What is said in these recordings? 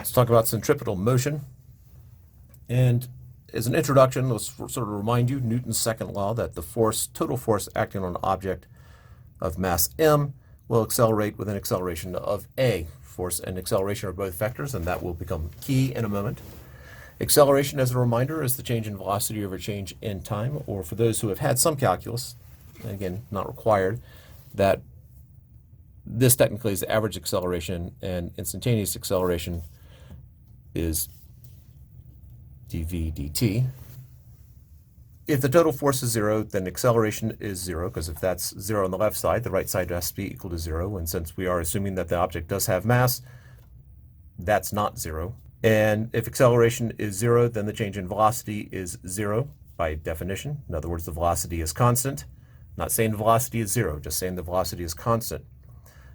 Let's talk about centripetal motion. And as an introduction, let's sort of remind you Newton's second law that the force, total force acting on an object of mass m will accelerate with an acceleration of a. Force and acceleration are both vectors, and that will become key in a moment. Acceleration, as a reminder, is the change in velocity over change in time, or for those who have had some calculus, again, not required, that this technically is the average acceleration, and instantaneous acceleration is dv dt. If the total force is 0, then acceleration is 0, because if that's 0 on the left side, the right side has to be equal to 0. And since we are assuming that the object does have mass, that's not 0. And if acceleration is 0, then the change in velocity is 0 by definition. In other words, the velocity is constant. Not saying the velocity is 0, just saying the velocity is constant.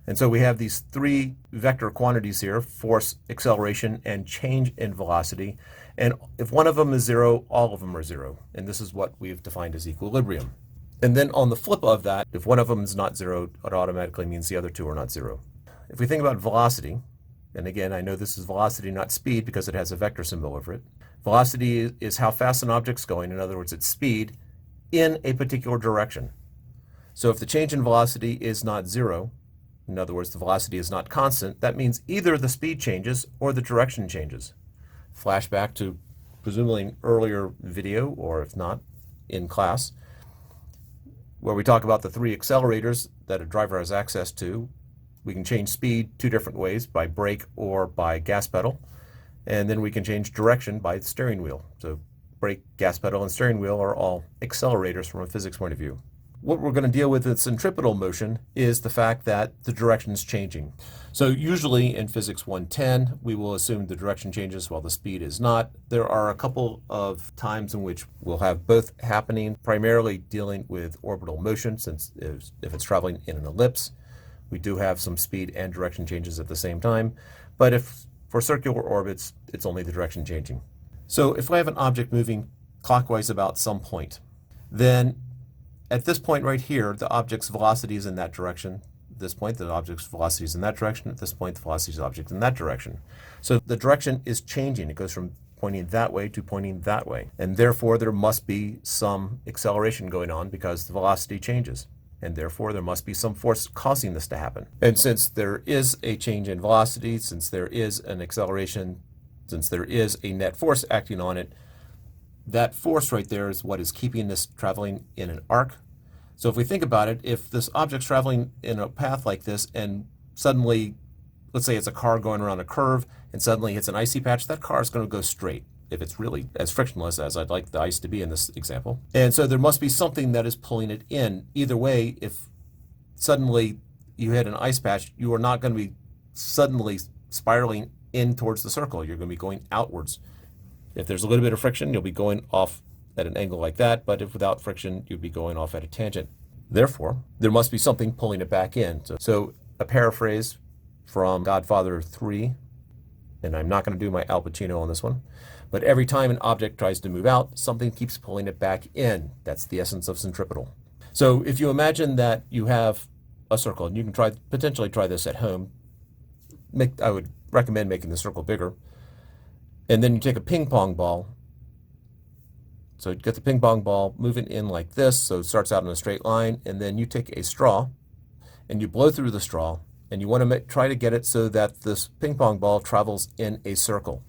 And so we have these three vector quantities here: force, acceleration, and change in velocity. And if one of them is 0, all of them are 0. And this is what we've defined as equilibrium. And then on the flip of that, if one of them is not 0, it automatically means the other two are not 0. If we think about velocity, and again, I know this is velocity, not speed, because it has a vector symbol over it. Velocity is how fast an object's going. In other words, it's speed in a particular direction. So if the change in velocity is not 0, in other words, the velocity is not constant, that means either the speed changes or the direction changes. Flashback to presumably an earlier video, or if not, in class, where we talk about the three accelerators that a driver has access to. We can change speed two different ways, by brake or by gas pedal. And then we can change direction by the steering wheel. So brake, gas pedal, and steering wheel are all accelerators from a physics point of view. What we're going to deal with in centripetal motion is the fact that the direction is changing. So usually in physics 110, we will assume the direction changes while the speed is not. There are a couple of times in which we'll have both happening, primarily dealing with orbital motion, since if it's traveling in an ellipse, we do have some speed and direction changes at the same time. But if for circular orbits, it's only the direction changing. So if I have an object moving clockwise about some point, then at this point right here, the object's velocity is in that direction. At this point, the object's velocity is in that direction. At this point, the velocity of the object in that direction. So the direction is changing. It goes from pointing that way to pointing that way. And therefore, there must be some acceleration going on because the velocity changes. And therefore, there must be some force causing this to happen. And since there is a change in velocity, since there is an acceleration, since there is a net force acting on it, that force right there is what is keeping this traveling in an arc. So if we think about it, if this object's traveling in a path like this and suddenly, let's say it's a car going around a curve and suddenly hits an icy patch, that car is going to go straight if it's really as frictionless as I'd like the ice to be in this example. And so there must be something that is pulling it in. Either way, if suddenly you hit an ice patch, you are not going to be suddenly spiraling in towards the circle. You're going to be going outwards. If there's a little bit of friction, you'll be going off at an angle like that, but if without friction, you'd be going off at a tangent. Therefore, there must be something pulling it back in. So a paraphrase from Godfather 3, and I'm not going to do my Al Pacino on this one, but every time an object tries to move out, something keeps pulling it back in. That's the essence of centripetal. So if you imagine that you have a circle, and you can potentially try this at home, I would recommend making the circle bigger. And then you take a ping pong ball. So you get the ping pong ball moving in like this, so it starts out in a straight line, and then you take a straw and you blow through the straw, and you want to try to get it so that this ping pong ball travels in a circle.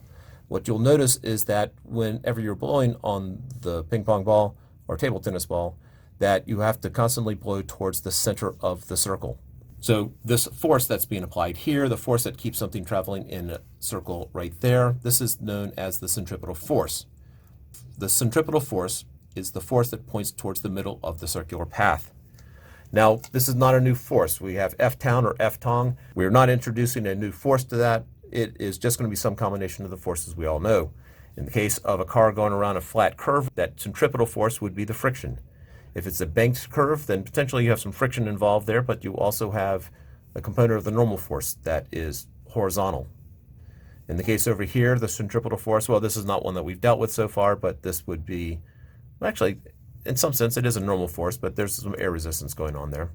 What you'll notice is that whenever you're blowing on the ping pong ball or table tennis ball, that you have to constantly blow towards the center of the circle. So this force that's being applied here, the force that keeps something traveling in a circle right there, this is known as the centripetal force. The centripetal force is the force that points towards the middle of the circular path. Now, this is not a new force. We have F-town or F-tong. We're not introducing a new force to that. It is just going to be some combination of the forces we all know. In the case of a car going around a flat curve, that centripetal force would be the friction. If it's a banked curve, then potentially you have some friction involved there, but you also have a component of the normal force that is horizontal. In the case over here, the centripetal force, well, this is not one that we've dealt with so far, but this would be, well, actually, in some sense, it is a normal force, but there's some air resistance going on there.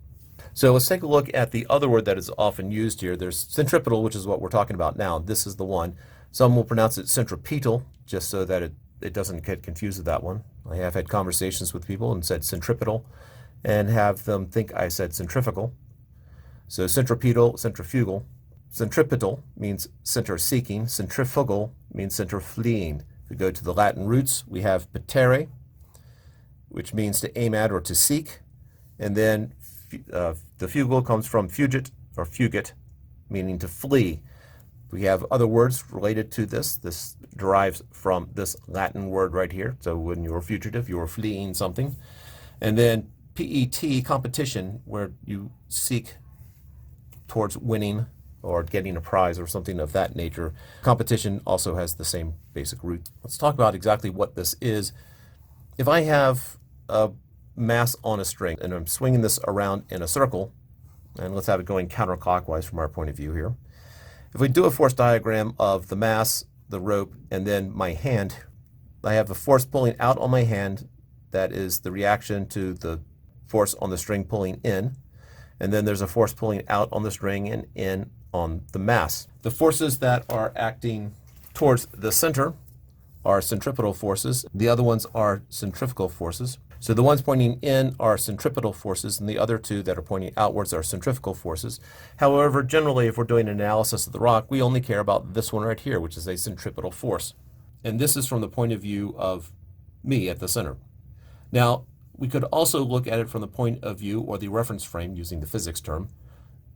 So let's take a look at the other word that is often used here. There's centripetal, which is what we're talking about now. This is the one. Some will pronounce it centripetal, just so that it doesn't get confused with that one. I have had conversations with people and said centripetal and have them think I said centrifugal. So centripetal, centrifugal. Centripetal means center seeking. Centrifugal means center fleeing. If we go to the Latin roots, we have patere, which means to aim at or to seek. And then the fugal comes from fugit or fugit, meaning to flee. We have other words related to this. This derives from this Latin word right here. So when you're fugitive, you're fleeing something. And then PET, competition, where you seek towards winning or getting a prize or something of that nature. Competition also has the same basic root. Let's talk about exactly what this is. If I have a mass on a string and I'm swinging this around in a circle, and let's have it going counterclockwise from our point of view here. If we do a force diagram of the mass, the rope, and then my hand, I have a force pulling out on my hand that is the reaction to the force on the string pulling in, and then there's a force pulling out on the string and in on the mass. The forces that are acting towards the center are centripetal forces. The other ones are centrifugal forces. So the ones pointing in are centripetal forces, and the other two that are pointing outwards are centrifugal forces. However, generally, if we're doing an analysis of the rock, we only care about this one right here, which is a centripetal force. And this is from the point of view of me at the center. Now, we could also look at it from the point of view, or the reference frame, using the physics term,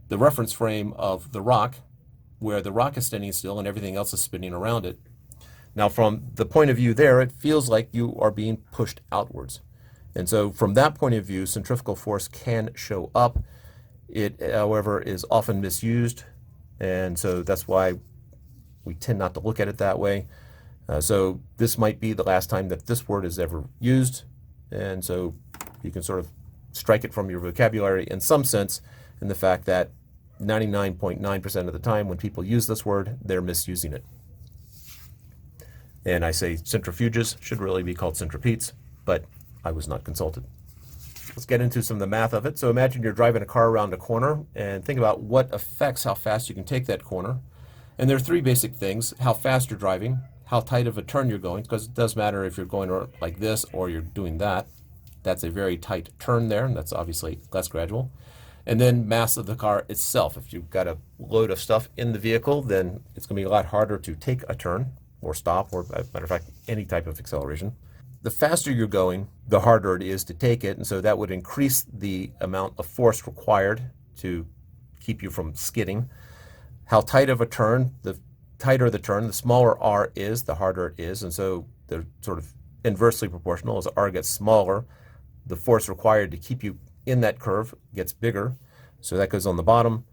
the reference frame of the rock, where the rock is standing still and everything else is spinning around it. Now, from the point of view there, it feels like you are being pushed outwards. And so from that point of view, centrifugal force can show up. It, however, is often misused, and so that's why we tend not to look at it that way. So this might be the last time that this word is ever used, and so you can sort of strike it from your vocabulary in some sense, in the fact that 99.9% of the time when people use this word, they're misusing it. And I say centrifuges should really be called centripetes, but I was not consulted. Let's get into some of the math of it. So imagine you're driving a car around a corner and think about what affects how fast you can take that corner. And there are three basic things: how fast you're driving, how tight of a turn you're going, because it does matter if you're going like this or you're doing that. That's a very tight turn there, and that's obviously less gradual. And then mass of the car itself. If you've got a load of stuff in the vehicle, then it's going to be a lot harder to take a turn or stop, or, as a matter of fact, any type of acceleration. The faster you're going, the harder it is to take it, and so that would increase the amount of force required to keep you from skidding. How tight of a turn, the tighter the turn, the smaller r is, the harder it is, and so they're sort of inversely proportional. As r gets smaller, the force required to keep you in that curve gets bigger, so that goes on the bottom.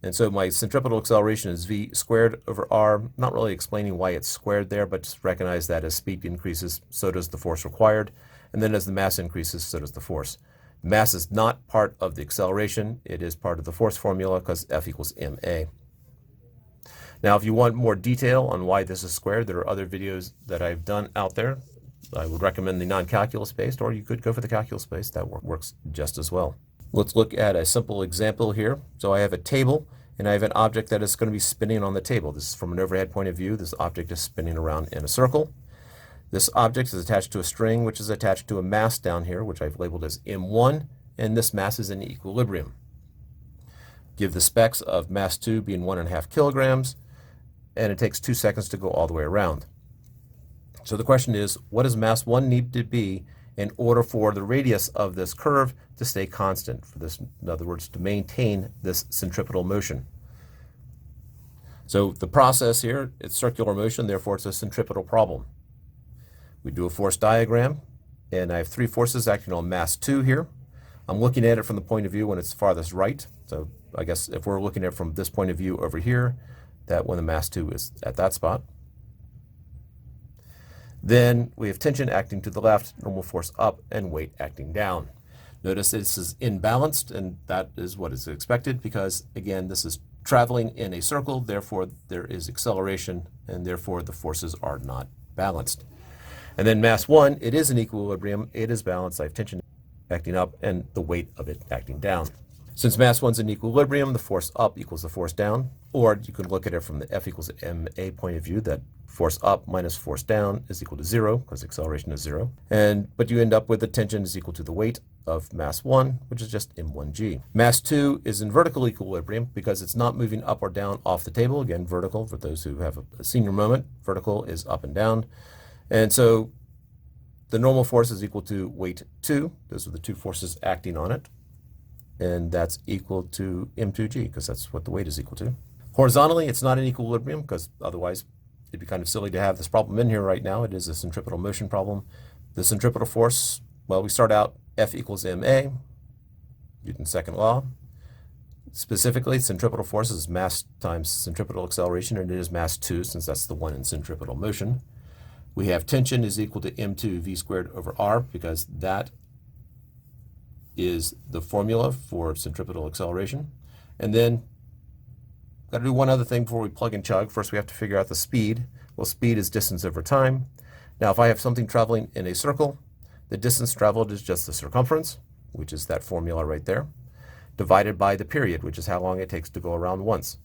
And so my centripetal acceleration is v squared over r. Not really explaining why it's squared there, but just recognize that as speed increases, so does the force required. And then as the mass increases, so does the force. Mass is not part of the acceleration. It is part of the force formula because F equals ma. Now, if you want more detail on why this is squared, there are other videos that I've done out there. I would recommend the non-calculus based, or you could go for the calculus based. That works just as well. Let's look at a simple example here. So I have a table, and I have an object that is going to be spinning on the table. This is from an overhead point of view. This object is spinning around in a circle. This object is attached to a string, which is attached to a mass down here, which I've labeled as M1, and this mass is in equilibrium. Give the specs of mass 2 being 1.5 kilograms, and it takes 2 seconds to go all the way around. So the question is, what does mass 1 need to be in order for the radius of this curve to stay constant, for this, in other words, to maintain this centripetal motion? So the process here, it's circular motion, therefore it's a centripetal problem. We do a force diagram, and I have 3 forces acting on mass 2 here. I'm looking at it from the point of view when it's farthest right. So I guess if we're looking at it from this point of view over here, that when the mass 2 is at that spot. Then we have tension acting to the left, normal force up, and weight acting down. Notice this is imbalanced, and that is what is expected because, again, this is traveling in a circle, therefore there is acceleration, and therefore the forces are not balanced. And then mass 1, it is in equilibrium, it is balanced. I have tension acting up and the weight of it acting down. Since mass 1's in equilibrium, the force up equals the force down, or you can look at it from the F equals ma point of view, that force up minus force down is equal to 0, because acceleration is 0. But you end up with the tension is equal to the weight of mass 1, which is just m1g. Mass 2 is in vertical equilibrium because it's not moving up or down off the table. Again, vertical, for those who have a senior moment, vertical is up and down. And so the normal force is equal to weight 2. Those are the two forces acting on it. And that's equal to m2g, because that's what the weight is equal to. Horizontally, it's not in equilibrium, because otherwise it'd be kind of silly to have this problem in here right now. It is a centripetal motion problem. The centripetal force, well, we start out F equals ma, Newton's second law. Specifically, centripetal force is mass times centripetal acceleration, and it is mass 2, since that's the one in centripetal motion. We have tension is equal to m2 v squared over r, because that is the formula for centripetal acceleration. And then got to do one other thing before we plug and chug. First, we have to figure out the speed. Well, speed is distance over time. Now, if I have something traveling in a circle, the distance traveled is just the circumference, which is that formula right there, divided by the period, which is how long it takes to go around once,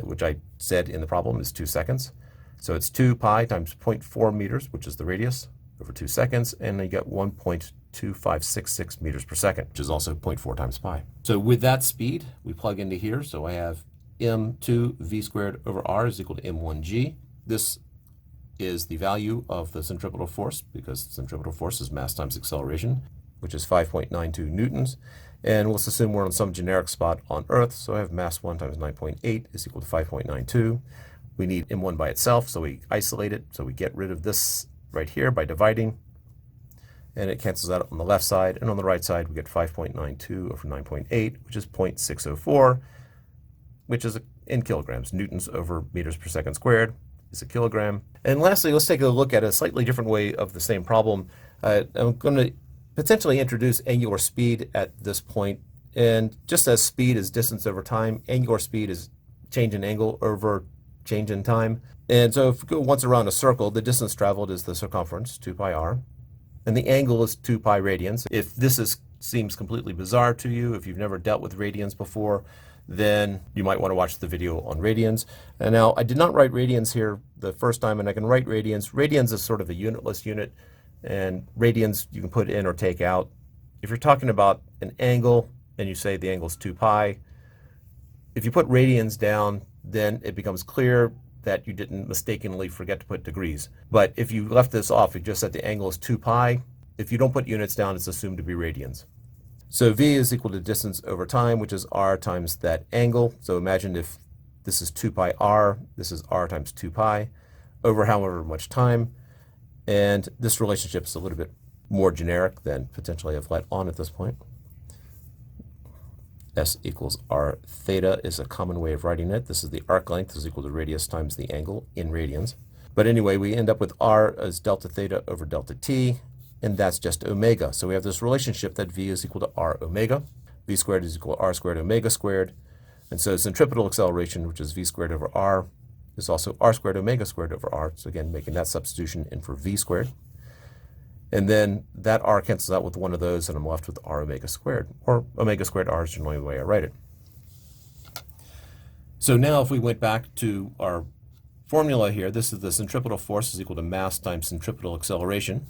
which I said in the problem is 2 seconds. So it's 2 pi times 0.4 meters, which is the radius, over 2 seconds, and you get 1.2566 meters per second, which is also 0.4 times pi. So with that speed, we plug into here. So I have m2 v squared over r is equal to m1g. This is the value of the centripetal force, because centripetal force is mass times acceleration, which is 5.92 newtons. And let's assume we're on some generic spot on Earth. So I have mass 1 times 9.8 is equal to 5.92. We need m1 by itself, so we isolate it. So we get rid of this right here by dividing, and it cancels out on the left side. And on the right side, we get 5.92 over 9.8, which is 0.604, which is in kilograms. Newtons over meters per second squared is a kilogram. And lastly, let's take a look at a slightly different way of the same problem. I'm going to potentially introduce angular speed at this point. And just as speed is distance over time, angular speed is change in angle over change in time. And so if we go once around a circle, the distance traveled is the circumference, 2 pi r, and the angle is 2 pi radians. If this seems completely bizarre to you, if you've never dealt with radians before, then you might want to watch the video on radians. And now, I did not write radians here the first time, and I can write radians. Radians is sort of a unitless unit, and radians you can put in or take out. If you're talking about an angle, and you say the angle is 2 pi, if you put radians down, then it becomes clear that you didn't mistakenly forget to put degrees. But if you left this off, you just said the angle is 2 pi, if you don't put units down, it's assumed to be radians. So v is equal to distance over time, which is r times that angle. So imagine if this is 2 pi r, this is r times 2 pi, over however much time. And this relationship is a little bit more generic than potentially I've let on at this point. S equals r theta is a common way of writing it. This is the arc length is equal to radius times the angle in radians. But anyway, we end up with r as delta theta over delta t, and that's just omega. So we have this relationship that v is equal to r omega. V squared is equal to r squared omega squared. And so centripetal acceleration, which is v squared over r, is also r squared omega squared over r. So again, making that substitution in for v squared. And then that r cancels out with one of those, and I'm left with r omega squared, or omega squared r is generally the way I write it. So now if we went back to our formula here, this is the centripetal force is equal to mass times centripetal acceleration.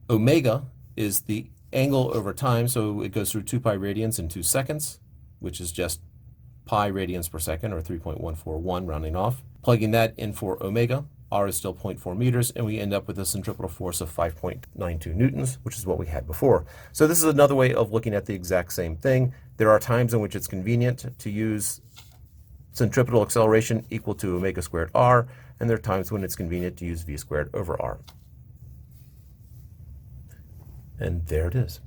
Omega is the angle over time, so it goes through 2 pi radians in 2 seconds, which is just pi radians per second, or 3.141 rounding off. Plugging that in for omega, r is still 0.4 meters, and we end up with a centripetal force of 5.92 newtons, which is what we had before. So this is another way of looking at the exact same thing. There are times in which it's convenient to use centripetal acceleration equal to omega squared r, and there are times when it's convenient to use v squared over r. And there it is.